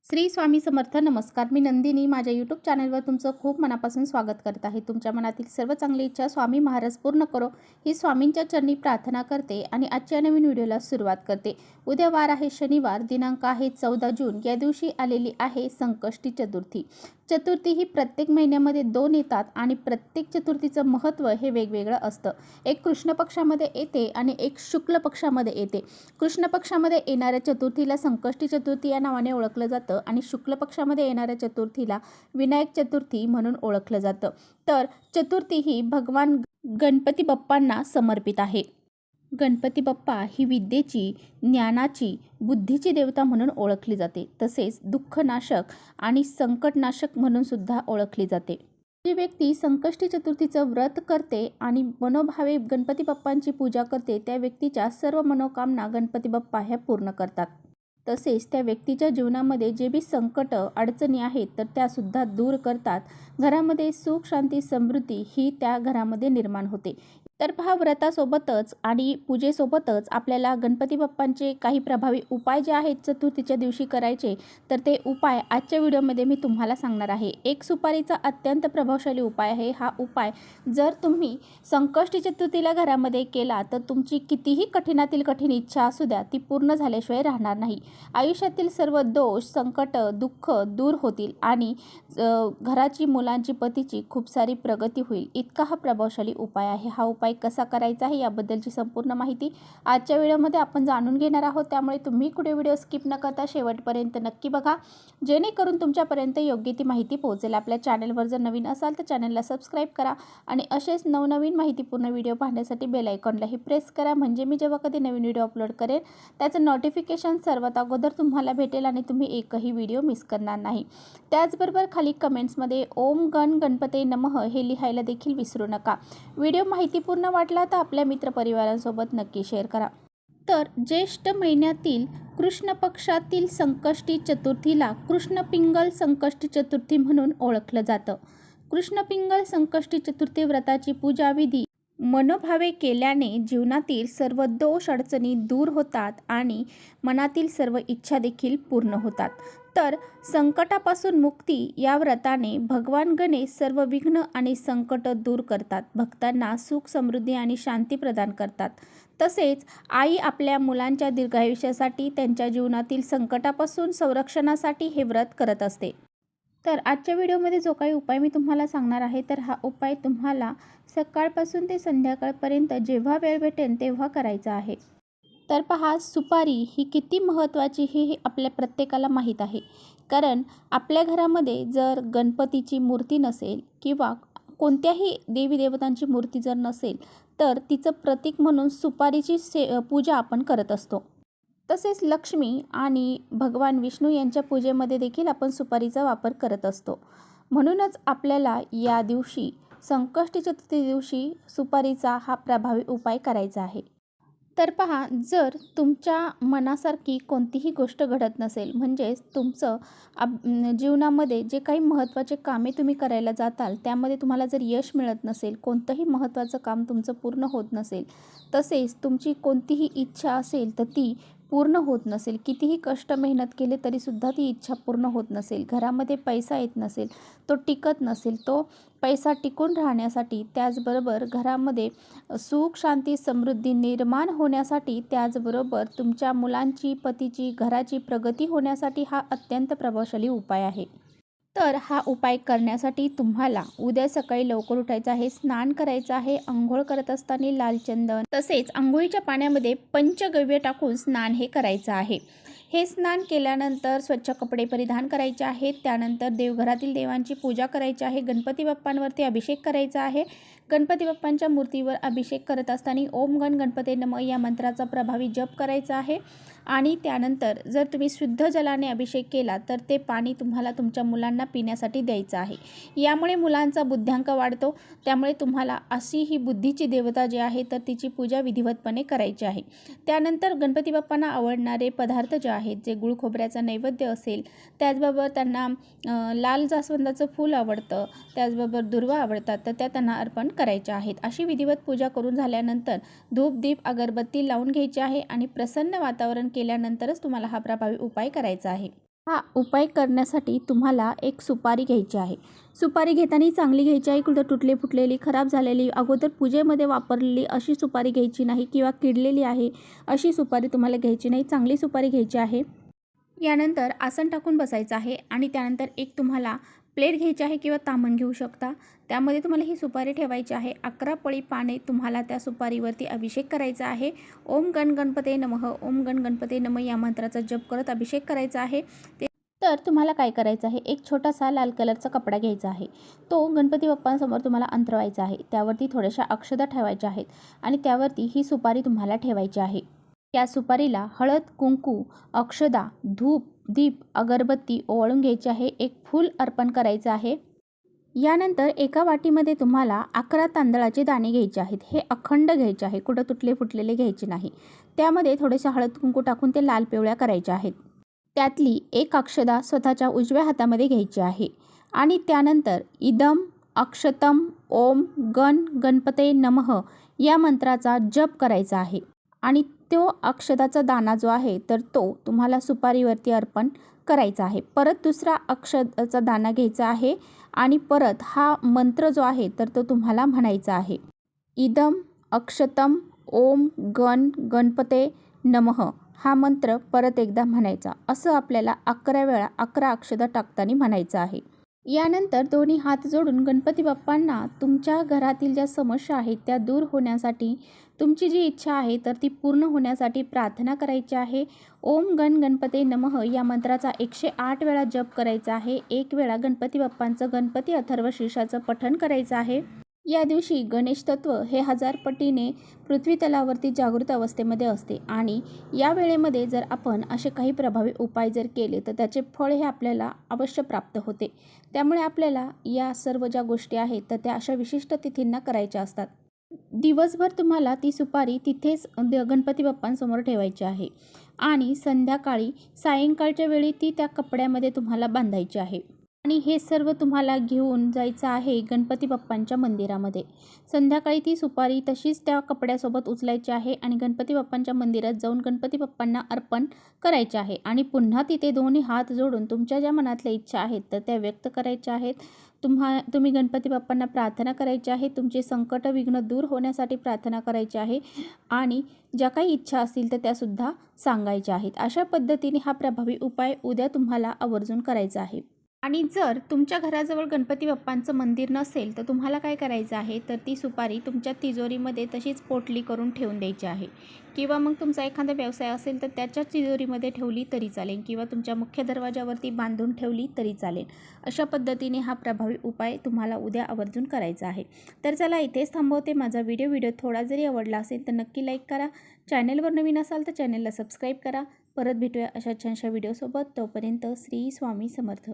श्री स्वामी समर्थ. नमस्कार. मी नंदिनी माझ्या यूट्यूब चॅनलवर तुमचं खूप मनापासून स्वागत करत आहे. तुमच्या मनातील सर्व चांगली इच्छा स्वामी महाराज पूर्ण करो ही स्वामींच्या चरणी प्रार्थना करते आणि आजच्या नवीन व्हिडिओला सुरुवात करते. उद्या वार आहे शनिवार, दिनांक आहे 14 जून. या दिवशी आलेली आहे संकष्टी चतुर्थी. चतुर्थी ही प्रत्येक महिन्यामध्ये 2 येतात आणि प्रत्येक चतुर्थीचं महत्त्व हे वेगवेगळं असतं. एक कृष्ण पक्षामध्ये येते आणि एक शुक्ल पक्षामध्ये येते. कृष्ण पक्षामध्ये येणाऱ्या चतुर्थीला संकष्टी चतुर्थी या नावाने ओळखलं जातं आणि शुक्ल पक्षामध्ये येणाऱ्या चतुर्थीला विनायक चतुर्थी म्हणून ओळखलं जातं. तर चतुर्थी ही भगवान गणपती बाप्पांना समर्पित आहे. गणपती बाप्पा ही विद्येची, ज्ञानाची, बुद्धीची देवता म्हणून ओळखली जाते. तसेच दुःखनाशक आणि संकटनाशक म्हणून सुद्धा ओळखली जाते. जी व्यक्ती संकष्टी चतुर्थीचं व्रत करते आणि मनोभावे गणपती बाप्पांची पूजा करते त्या व्यक्तीच्या सर्व मनोकामना गणपती बाप्पा ह्या पूर्ण करतात. तसेच त्या व्यक्तीच्या जीवनामध्ये जे बी संकट अडचणी आहेत तर त्यासुद्धा दूर करतात. घरामध्ये सुख, शांती, समृद्धी ही त्या घरामध्ये निर्माण होते. तर पहा, व्रतासोबतच आणि पूजेसोबतच आपल्याला गणपती बाप्पांचे काही प्रभावी उपाय जे आहेत चतुर्थीच्या दिवशी करायचे, तर ते उपाय आजच्या व्हिडिओमध्ये मी तुम्हाला सांगणार आहे. एक सुपारीचा अत्यंत प्रभावशाली उपाय आहे. हा उपाय जर तुम्ही संकष्टी चतुर्थीला घरामध्ये केला तर तुमची कितीही कठीणातील कठीण इच्छा असू द्या ती पूर्ण झाल्याशिवाय राहणार नाही. आयुष्यातील सर्व दोष, संकट, दुःख दूर होतील आणि घराची, मुलांची, पतीची खूप सारी प्रगती होईल. इतका हा प्रभावशाली उपाय आहे. हा उपाय कसा करायचा आहे याबद्दलची संपूर्ण माहिती आजच्या व्हिडिओमध्ये आपण जाणून घेणार आहोत. त्यामुळे तुम्ही कुठे व्हिडिओ स्किप न करता शेवटपर्यंत नक्की बघा, जेणेकरून तुमच्यापर्यंत योग्य ती माहिती पोहोचेल. आपल्या चॅनलवर जर नवीन असाल तर चॅनलला सबस्क्राईब करा आणि असेच नवनवीन माहितीपूर्ण व्हिडिओ पाहण्यासाठी बेल आयकॉनलाही प्रेस करा, म्हणजे मी जेव्हा कधी नवीन व्हिडिओ अपलोड करेन त्याचं नोटिफिकेशन सर्वात अगोदर तुम्हाला भेटेल आणि तुम्ही एकही व्हिडिओ मिस करणार नाही. त्याचबरोबर खाली कमेंट्समध्ये ओम गण गणपते नमः हे लिहायला देखील विसरू नका. व्हिडिओ माहितीपूर्ण वाटला तर आपल्या मित्रपरिवारांसोबत नक्की शेअर करा. तर ज्येष्ठ महिन्यातील कृष्ण पक्षातील संकष्टी चतुर्थीला कृष्णपिंगल संकष्टी चतुर्थी म्हणून ओळखलं जातं. कृष्णपिंगल संकष्टी चतुर्थी व्रताची पूजा विधी मनोभावे केल्याने जीवनातील सर्व दोष अडचणी दूर होतात आणि मनातील सर्व इच्छा देखील पूर्ण होतात. तर संकटापासून मुक्ती या व्रताने भगवान गणेश सर्व विघ्न आणि संकट दूर करतात. भक्तांना सुख, समृद्धी आणि शांती प्रदान करतात. तसेच आई आपल्या मुलांच्या दीर्घायुष्यासाठी, त्यांच्या जीवनातील संकटापासून संरक्षणासाठी हे व्रत करत असते. तर आजच्या व्हिडिओमध्ये जो काही उपाय मी तुम्हाला सांगणार आहे तर हा उपाय तुम्हाला सकाळपासून ते संध्याकाळपर्यंत जेव्हा वेळ भेटेल तेव्हा करायचा आहे. तर पहा, सुपारी ही किती महत्त्वाची हे आपल्या प्रत्येकाला माहीत आहे. कारण आपल्या घरामध्ये जर गणपतीची मूर्ती नसेल किंवा कोणत्याही देवी देवतांची मूर्ती जर नसेल तर तिचं प्रतीक म्हणून सुपारीची पूजा आपण करत असतो. तसेच लक्ष्मी आणि भगवान विष्णू यांच्या पूजेमध्ये देखील आपण सुपारीचा वापर करत असतो. म्हणूनच आपल्याला या दिवशी, संकष्टी चतुर्थी दिवशी सुपारीचा हा प्रभावी उपाय करायचा आहे. तर पहा, जर तुमच्या मनासारखी कोणतीही गोष्ट घडत नसेल, म्हणजेच तुमचं जीवनामध्ये जे काही महत्त्वाचे कामे तुम्ही करायला जाताल त्यामध्ये तुम्हाला जर यश मिळत नसेल, कोणतंही महत्त्वाचं काम तुमचं पूर्ण होत नसेल, तसेच तुमची कोणतीही इच्छा असेल तर ती पूर्ण होत नसेल, कितीही कष्ट मेहनत केले तरीसुद्धा ती इच्छा पूर्ण होत नसेल, घरामध्ये पैसा येत नसेल, तो टिकत नसेल, तो पैसा टिकून राहण्यासाठी, त्याचबरोबर घरामध्ये सुख, शांती, समृद्धी निर्माण होण्यासाठी, त्याचबरोबर तुमच्या मुलांची, पतीची, घराची प्रगती होण्यासाठी हा अत्यंत प्रभावशाली उपाय आहे. तर हा उपाय करण्यासाठी तुम्हाला उद्या सकाळी लवकर उठायचं आहे, स्नान करायचं आहे. अंघोळ करत असताना लाल चंदन तसेच अंघोळीच्या पाण्यामध्ये पंचगव्य टाकून स्नान हे करायचं आहे. हे स्नान केल्यानंतर स्वच्छ कपडे परिधान करायचे आहेत. त्यानंतर देवघरातील देवांची पूजा करायची आहे. गणपती बाप्पांवरती अभिषेक करायचा आहे. गणपती बाप्पांच्या मूर्तीवर अभिषेक करत असताना ओम गण गणपते नमः या मंत्राचा प्रभावी जप करायचा आहे. आणि त्यानंतर जर तुम्ही शुद्ध जलाने अभिषेक केला तर ते पाणी तुम्हाला तुमच्या मुलांना पिण्यासाठी द्यायचं आहे. यामुळे मुलांचा बुद्ध्यांक वाढतो. त्यामुळे तुम्हाला अशी ही बुद्धीची देवता जी आहे तर तिची पूजा विधिवतपणे करायची आहे. त्यानंतर गणपती बाप्पांना आवडणारे पदार्थ जे आहेत, जे गुळ खोबऱ्याचा नैवेद्य असेल, त्याचबरोबर त्यांना लाल जास्वंदाचं फूल आवडतं, त्याचबरोबर दुर्वा आवडतात, तर त्या त्यांना अर्पण करायच्या आहेत. अशी विधिवत पूजा करून झाल्यानंतर धूप, दीप, अगरबत्ती लावून घ्यायची आहे आणि प्रसन्न वातावरण केल्यानंतरच तुम्हाला हा प्रभावी उपाय करायचा आहे. हा उपाय करण्यासाठी तुम्हाला एक सुपारी घ्यायची आहे। सुपारी घेताना चांगली घ्यायची आहे, कुठं तुटली फुटलेली खराब झालेली अगोदर पूजेमध्ये वापरलेली अशी सुपारी घ्यायची नाही किंवा किडलेली आहे अशी सुपारी तुम्हाला घ्यायची नाही, चांगली सुपारी घ्यायची आहे। यानंतर आसन टाकून बसायचं आहे आणि त्यानंतर एक तुम्हाला प्लेट घ्यायची आहे किंवा तामण घेऊ शकता। त्यामध्ये तुम्हाला ही सुपारी ठेवायची आहे। 11 पळी पाने तुम्हाला त्या सुपारीवरती अभिषेक करायचा आहे। ओम गण गणपते नमः, ओम गण गणपते नमः या मंत्राचा जप करत अभिषेक करायचा आहे। तर तुम्हाला काय करायचं आहे, एक छोटासा लाल कलरचा कपडा घ्यायचा आहे, तो गणपती बाप्पांसमोर तुम्हाला अंतरवायचा आहे। त्यावरती थोड्याशा अक्षता ठेवायच्या आहेत आणि त्यावरती ही सुपारी तुम्हाला ठेवायची आहे। या सुपारीला हळद, कुंकू, अक्षदा, धूप, दीप, अगरबत्ती ओवाळून घ्यायची आहे। एक फूल अर्पण करायचं आहे। यानंतर एका वाटीमध्ये तुम्हाला 11 तांदळाचे दाणे घ्यायचे आहेत। हे अखंड घ्यायचे आहे, कुठं तुटले फुटलेले घ्यायचे नाही। त्यामध्ये थोडेसे हळद कुंकू टाकून ते लाल पिवळ्या करायच्या आहेत। त्यातली एक अक्षदा स्वतःच्या उजव्या हातामध्ये घ्यायची आहे आणि त्यानंतर इदम अक्षतम ओम गण गणपते नमः या मंत्राचा जप करायचा आहे आणि तो अक्षदाचा दाना जो आहे तर तो तुम्हाला सुपारीवरती अर्पण करायचा आहे। परत दुसरा अक्षदाचा दाना घ्यायचा आहे आणि परत हा मंत्र जो आहे तर तो तुम्हाला म्हणायचा आहे। इदम अक्षतम ओम गण गणपते नमः हा मंत्र परत एकदा म्हणायचा। असं आपल्याला 11 वेळा 11 अक्षदा टाकताना म्हणायचं आहे। यानंतर दोन्ही हात जोडून गणपती बाप्पांना तुमच्या घरातील ज्या समस्या आहेत त्या दूर होण्यासाठी, तुमची जी इच्छा आहे तर ती पूर्ण होण्यासाठी प्रार्थना करायची आहे। ओम गण गणपते नमः या मंत्राचा 108 वेळा जप करायचा आहे। 1 वेळा गणपती बाप्पांचं गणपती अथर्व शीर्षाचं पठण करायचं आहे। या दिवशी गणेश तत्व हे 1000 पटीने पृथ्वी तलावरती जागृत अवस्थेमध्ये असते आणि या वेळेमध्ये जर आपण असे काही प्रभावी उपाय जर केले तर त्याचे फळ हे आपल्याला अवश्य प्राप्त होते। त्यामुळे आपल्याला या सर्व ज्या गोष्टी आहेत तर त्या अशा विशिष्ट तिथींना करायच्या असतात। दिवसभर तुम्हाला ती सुपारी तिथेच गणपती बाप्पांसमोर ठेवायची आहे आणि संध्याकाळी सायंकाळच्या वेळी ती त्या कपड्यामध्ये तुम्हाला बांधायची आहे आणि हे सर्व तुम्हाला घेऊन जायचं आहे गणपती बाप्पांच्या मंदिरामध्ये। संध्याकाळी ती सुपारी तशीच त्या कपड्यासोबत उचलायची आहे आणि गणपती बाप्पांच्या मंदिरात जाऊन गणपती बाप्पांना अर्पण करायचे आहे आणि पुन्हा तिथे दोन्ही हात जोडून तुमच्या ज्या मनातल्या इच्छा आहेत तर त्या व्यक्त करायच्या आहेत। तुम्ही गणपती बाप्पांना प्रार्थना करायची आहे, तुमचे संकट विघ्न दूर होण्यासाठी प्रार्थना करायची आहे आणि ज्या काही इच्छा असतील तर त्यासुद्धा सांगायच्या आहेत। अशा पद्धतीने हा प्रभावी उपाय उद्या तुम्हाला आवर्जून करायचा आहे। आणि जर तुमच्या घराजवळ गणपती बाप्पांचं मंदिर नसेल तर तुम्हाला काय करायचं आहे तर ती सुपारी तुमच्या तिजोरीमध्ये तशीच पोटली करून ठेवून द्यायची आहे किंवा मग तुमचा एखादा व्यवसाय असेल तर त्याच्या तिजोरीमध्ये ठेवली तरी चालेल किंवा तुमच्या मुख्य दरवाजावरती बांधून ठेवली तरी चालेल। अशा पद्धतीने हा प्रभावी उपाय तुम्हाला उद्या आवर्जून करायचा आहे। तर चला इथेच थांबवते। माझा व्हिडिओ थोडा जरी आवडला असेल तर नक्की लाईक करा। चॅनलवर नवीन असाल तर चॅनलला सबस्क्राईब करा। परत भेटूया अशा छानशा व्हिडिओसोबत। तोपर्यंत श्री स्वामी समर्थ।